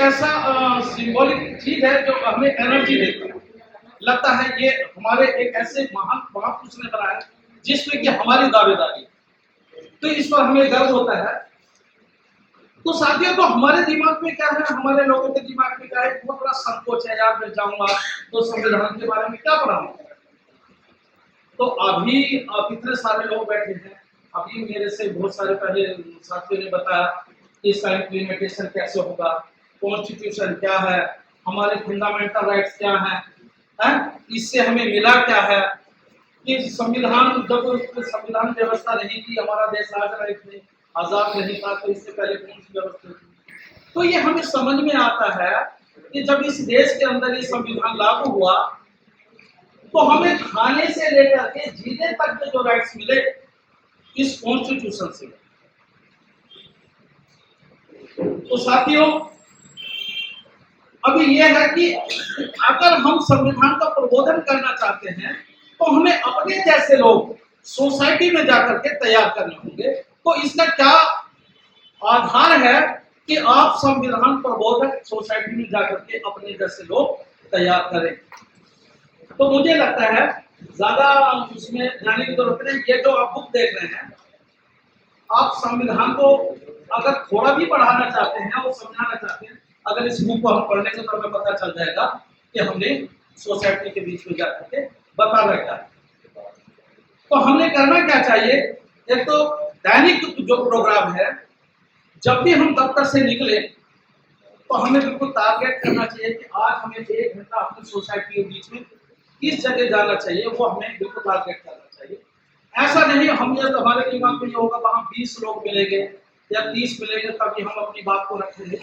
ऐसा सिंबॉलिक चीज है जो हमें एनर्जी देता है। लगता है ये हमारे एक ऐसे महान महापुरुष ने बनाया जिसमें कि हमारी दावेदारी है, तो इस पर हमें गर्व होता है। तो साथियों, तो हमारे दिमाग में क्या है, हमारे लोगों के दिमाग में क्या है, बहुत बड़ा संकोच है यार, मैं जाऊंगा तो संविधान के बारे में क्या पढ़ाऊंगा। तो अभी आप इतने सारे लोग बैठे हैं, अभी मेरे से बहुत सारे पहले साथियों ने बताया कि इसका इम्प्लीमेंटेशन कैसे होगा, कॉन्स्टिट्यूशन क्या है, हमारे फंडामेंटल राइट्स क्या हैं, इससे हमें मिला क्या है, कि संविधान, जब संविधान व्यवस्था नहीं थी, हमारा देश आजाद नहीं था, तो इससे पहले कौन सी व्यवस्था थी। तो ये हमें समझ में आता है कि जब इस देश के अंदर ये संविधान लागू हुआ तो हमें खाने से लेकर के जीने तक के जो राइट्स मिले इस कॉन्स्टिट्यूशन से। तो साथियों, अभी यह है कि अगर हम संविधान का प्रबोधन करना चाहते हैं तो हमें अपने जैसे लोग सोसाइटी में जाकर के तैयार करने होंगे। तो इसका क्या आधार है कि आप संविधान प्रबोधक सोसाइटी में जाकर के अपने जैसे लोग तैयार करें। तो मुझे लगता है ज्यादा उसमें जाने की जरूरत नहीं। ये जो आप बुक देख रहे हैं, आप संविधान को अगर थोड़ा भी पढ़ाना चाहते हैं और समझाना चाहते हैं, अगर इस बुक को हम पढ़ लेंगे तो हमें पता चल जाएगा कि हमने सोसाइटी के बीच में जाकर के बता रखा है। तो हमने करना क्या चाहिए, एक तो दैनिक जो प्रोग्राम है, जब भी हम दफ्तर से निकले तो हमें बिल्कुल टारगेट करना चाहिए कि आज हमें 1 घंटा अपनी सोसाइटी के बीच में किस जगह जाना चाहिए, वो हमें बिल्कुल टारगेट करना चाहिए। ऐसा नहीं हम ये हमारे दिमाग में ये होगा वहां 20 लोग मिलेंगे या 30 मिलेंगे तभी हम अपनी बात को रखेंगे।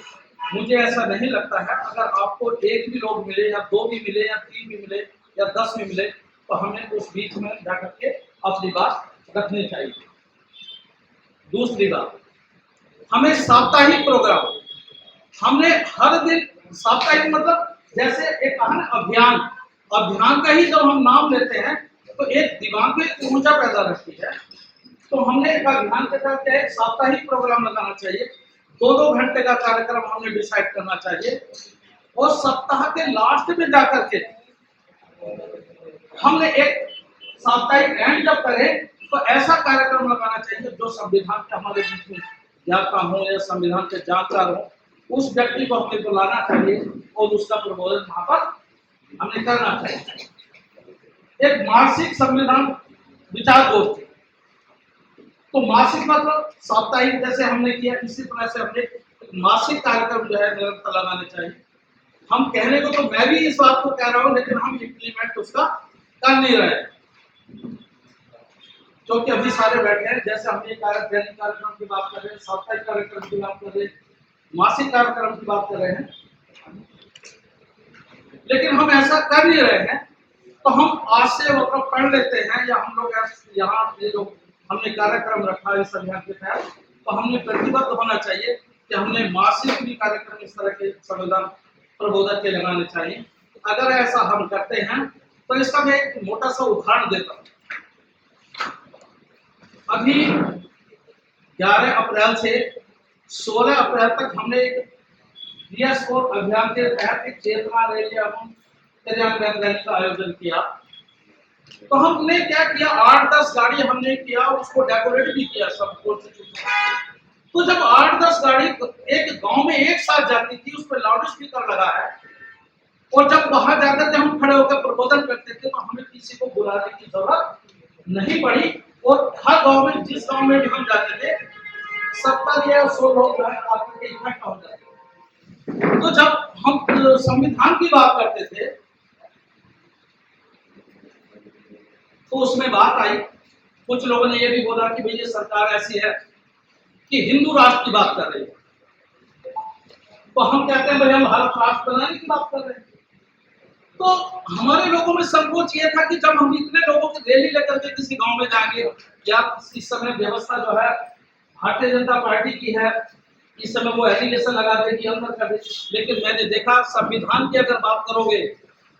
मुझे ऐसा नहीं लगता है। अगर आपको 1 भी लोग मिले या 2 भी मिले या 3 भी मिले या 10 भी मिले तो हमें उस बीच में जाकर के अपनी बात रखनी चाहिए। दूसरी बात, हमें साप्ताहिक प्रोग्राम, हमने हर दिन साप्ताहिक मतलब जैसे एक अभियान का ही जब हम नाम लेते हैं तो एक दिमाग में ऊर्जा पैदा रहती है। तो हमने एक अभियान के तहत एक साप्ताहिक प्रोग्राम लगाना चाहिए। 2-2 घंटे का कार्यक्रम हमने डिसाइड करना चाहिए और सप्ताह के लास्ट में जाकर के हमने एक साप्ताहिक एंड जब करें तो ऐसा कार्यक्रम लगाना चाहिए जो संविधान के हमारे बीच में ज्ञाता हो या संविधान के जानकार हो, उस व्यक्ति को हमें बुलाना चाहिए और उसका प्रबोधन वहां पर हमें करना चाहिए। एक मासिक संविधान विचार गोष्ठी, तो मासिक मतलब साप्ताहिक जैसे हमने किया, इसी तरह से हमने मासिक कार्यक्रम जो है निरंतर लगाने चाहिए। हम कहने को तो मैं भी इस बात को कह रहा हूं, लेकिन हम इम्प्लीमेंट उसका कर नहीं रहे, क्योंकि अभी सारे बैठे हैं। जैसे हमने दैनिक कार्यक्रम की बात कर रहे हैं, साप्ताहिक कार्यक्रम की बात कर रहे हैं, मासिक कार्यक्रम की बात कर रहे हैं, लेकिन हम ऐसा कर नहीं रहे हैं। तो हम आज से मतलब पढ़ लेते हैं, या हम लोग यहाँ जो हमने कार्यक्रम रखा इस अभियान के तहत, तो हमने प्रतिबद्ध होना चाहिए कि हमने मासिक भी कार्यक्रम इस तरह के संविधान प्रबोधक के लगाने चाहिए। अगर ऐसा हम करते हैं तो इसका मैं एक मोटा सा उदाहरण देता हूँ। अभी 11 अप्रैल से 16 अप्रैल तक हमने एक DS4 अभियान के तहत एक चेतना रैली एवं क्रियान्वयन रैली का आयोजन किया। तो हमने क्या किया, 8-10 गाड़ी हमने किया, उसको डेकोरेट भी किया सब कुछ। तो जब 8-10 गाड़ी एक गांव में एक साथ जाती थी, उस पर लाउड स्पीकर लगा है, और जब वहां जाकर के हम खड़े होकर प्रबोधन करते थे तो हमें किसी को बुलाने की जरूरत नहीं पड़ी। और हर गांव में, जिस गांव में भी हम जाते थे, 70 या 100 लोग आकर के इकट्ठा हो जाते थे। तो जब हम संविधान की बात करते थे तो उसमें बात आई, कुछ लोगों ने ये भी बोला कि भाई ये सरकार ऐसी है कि हिंदू राष्ट्र की बात कर रही है। तो हम कहते हैं भाई हम भारत राष्ट्र बनाने की बात कर रहे हैं। तो हमारे लोगों में संकोच ये था कि जब हम इतने लोगों की रैली लेकर के किसी गांव में जाएंगे, या इस समय व्यवस्था जो है भारतीय जनता पार्टी की है, इस समय वो एलिगेशन लगा देगी अंदर कर दे, लेकिन मैंने देखा संविधान की अगर बात करोगे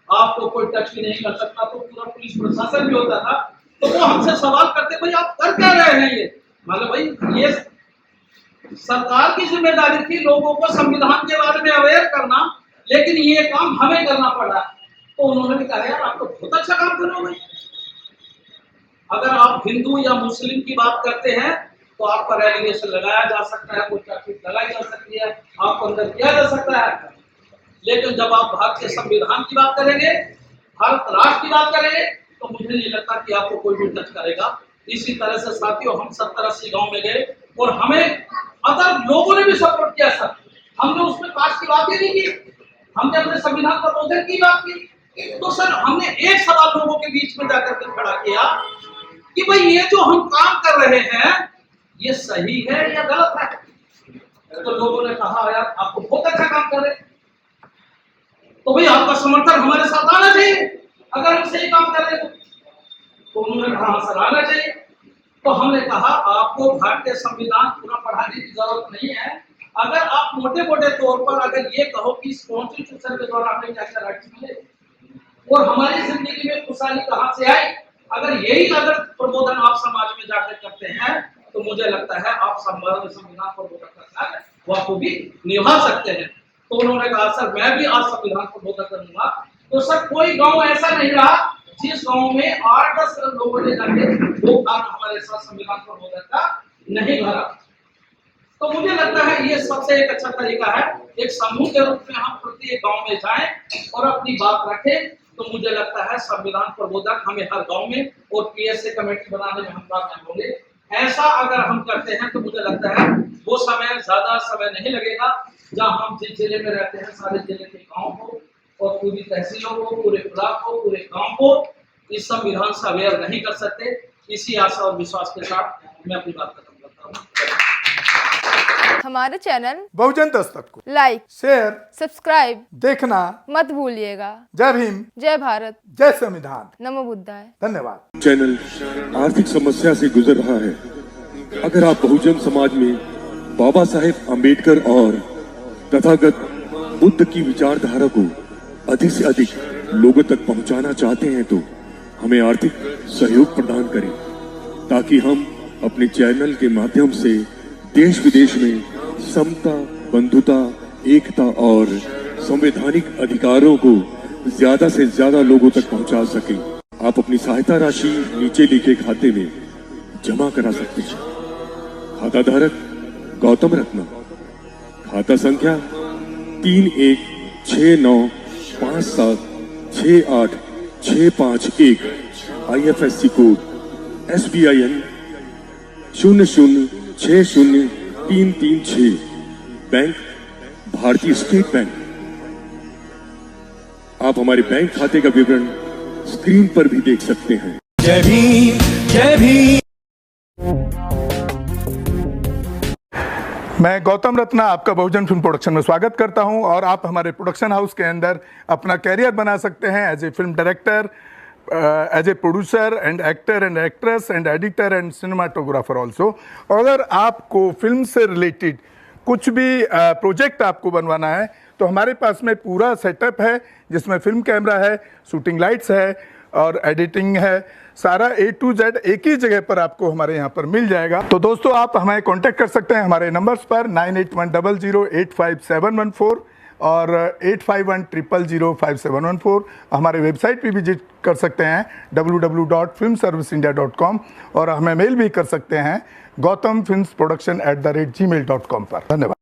आपको कोई टच भी नहीं कर सकता। तो पूरा पुलिस प्रशासन भी होता था, तो वो हमसे सवाल करते भाई आप कर क्या रहे हैं ये। मतलब भाई ये सरकार की जिम्मेदारी थी लोगों को संविधान के बारे में अवेयर लेकिन ये काम हमें करना पड़ा। तो उन्होंने भी कहा यार आप तो बहुत अच्छा काम कर रहे हो भाई, अगर आप हिंदू या मुस्लिम की बात करते हैं तो आप पर एलिगेशन लगाया जा सकता है, कोई चार्जशीट लगाई जा सकती है, आपको अंदर किया जा सकता है। लेकिन जब आप भारतीय संविधान की बात करेंगे, भारत राष्ट्र की बात करेंगे, तो मुझे नहीं लगता कि आपको कोई भी टच करेगा। इसी तरह से साथियों हम 70-80 गांव में गए और हमें अदर लोगों ने भी सपोर्ट किया सर। हमने उसमें कास्ट की बात ही नहीं की, हमने अपने संविधान पर प्रबोधन की बात की। तो सर हमने एक सवाल लोगों के बीच में जाकर के खड़ा किया कि भाई ये जो हम काम कर रहे हैं ये सही है या गलत है। तो लोगों ने कहा यार आप तो बहुत अच्छा काम कर रहे हैं, तो भाई आपका समर्थन हमारे साथ आना चाहिए अगर हम सही काम कर रहे हैं। तो उन्होंने कहा सर आना चाहिए। तो हमने कहा आपको भारतीय संविधान पूरा पढ़ाने की जरूरत नहीं है, अगर आप मोटे मोटे तौर पर अगर ये कहो कि इस कॉन्स्टिट्यूशन के द्वारा हमें क्या क्या राइट्स मिले और हमारी जिंदगी में खुशहाली कहां से आई, अगर यही अगर प्रबोधन आप समाज में जाकर करते हैं तो मुझे लगता है आप संविधान प्रबोधन का कार्य वो भी निभा सकते हैं। तो उन्होंने कहा सर मैं भी आज संविधान प्रबोधन करूंगा। तो सर कोई गांव ऐसा नहीं रहा जिस गांव में 8-10 लोगों ने जाके वो काम हमारे साथ संविधान प्रबोधन का नहीं भरा। तो मुझे लगता है ये सबसे एक अच्छा तरीका है, एक समूह के रूप में हम प्रत्येक गांव में जाएं और अपनी बात रखें। तो मुझे लगता है संविधान प्रबोधन हमें हर गांव में और पीएसए कमेटी बनाने में हम कामयाब होंगे। ऐसा अगर हम करते हैं तो मुझे लगता है वो समय ज्यादा समय नहीं लगेगा, जहां हम जिस जिले में रहते हैं सारे जिले के गांव को और पूरी तहसीलों को, पूरे ब्लॉक को, पूरे गांव को इस संविधान से अवेयर नहीं कर सकते। इसी आशा और विश्वास के साथ मैं अपनी बात खत्म करता हूँ। हमारे चैनल बहुजन दस्तक को लाइक, शेयर, सब्सक्राइब देखना मत भूलिएगा। जय भीम, जय भारत, जय संविधान, नमो बुद्धाय। धन्यवाद। चैनल आर्थिक समस्या से गुजर रहा है। अगर आप बहुजन समाज में बाबा साहेब अम्बेडकर और तथागत बुद्ध की विचारधारा को अधिक से अधिक लोगों तक पहुंचाना चाहते हैं तो हमें आर्थिक सहयोग प्रदान करें, ताकि हम अपने चैनल के माध्यम से देश विदेश में समता, बंधुता, एकता और संवैधानिक अधिकारों को ज्यादा से ज्यादा लोगों तक पहुंचा सकें। आप अपनी सहायता राशि नीचे लिखे खाते में जमा करा सकते हैं। खाता धारक गौतम रत्ना, खाता संख्या 3169576865 IFSC कोड SBIN 0060336, बैंक भारतीय स्टेट बैंक। आप हमारे बैंक खाते का विवरण स्क्रीन पर भी देख सकते हैं। जय भीम, जय भीम। मैं गौतम रत्ना आपका बहुजन फिल्म प्रोडक्शन में स्वागत करता हूं और आप हमारे प्रोडक्शन हाउस के अंदर अपना कैरियर बना सकते हैं as a film director, as a producer and actor and actress and editor and cinematographer also. अगर आपको फिल्म से रिलेटेड कुछ भी प्रोजेक्ट आपको बनवाना है तो हमारे पास में पूरा सेटअप है, जिसमें फिल्म कैमरा है, शूटिंग लाइट्स है और एडिटिंग है। सारा A to Z एक ही जगह पर आपको हमारे यहाँ पर मिल जाएगा। तो दोस्तों आप हमें कांटेक्ट कर सकते हैं हमारे नंबर्स पर 9810085714 और 8510005714। हमारे वेबसाइट पे विजिट कर सकते हैं www.filmserviceindia.com और हमें मेल भी कर सकते हैं gautamfilmsproduction@gmail.com पर। धन्यवाद।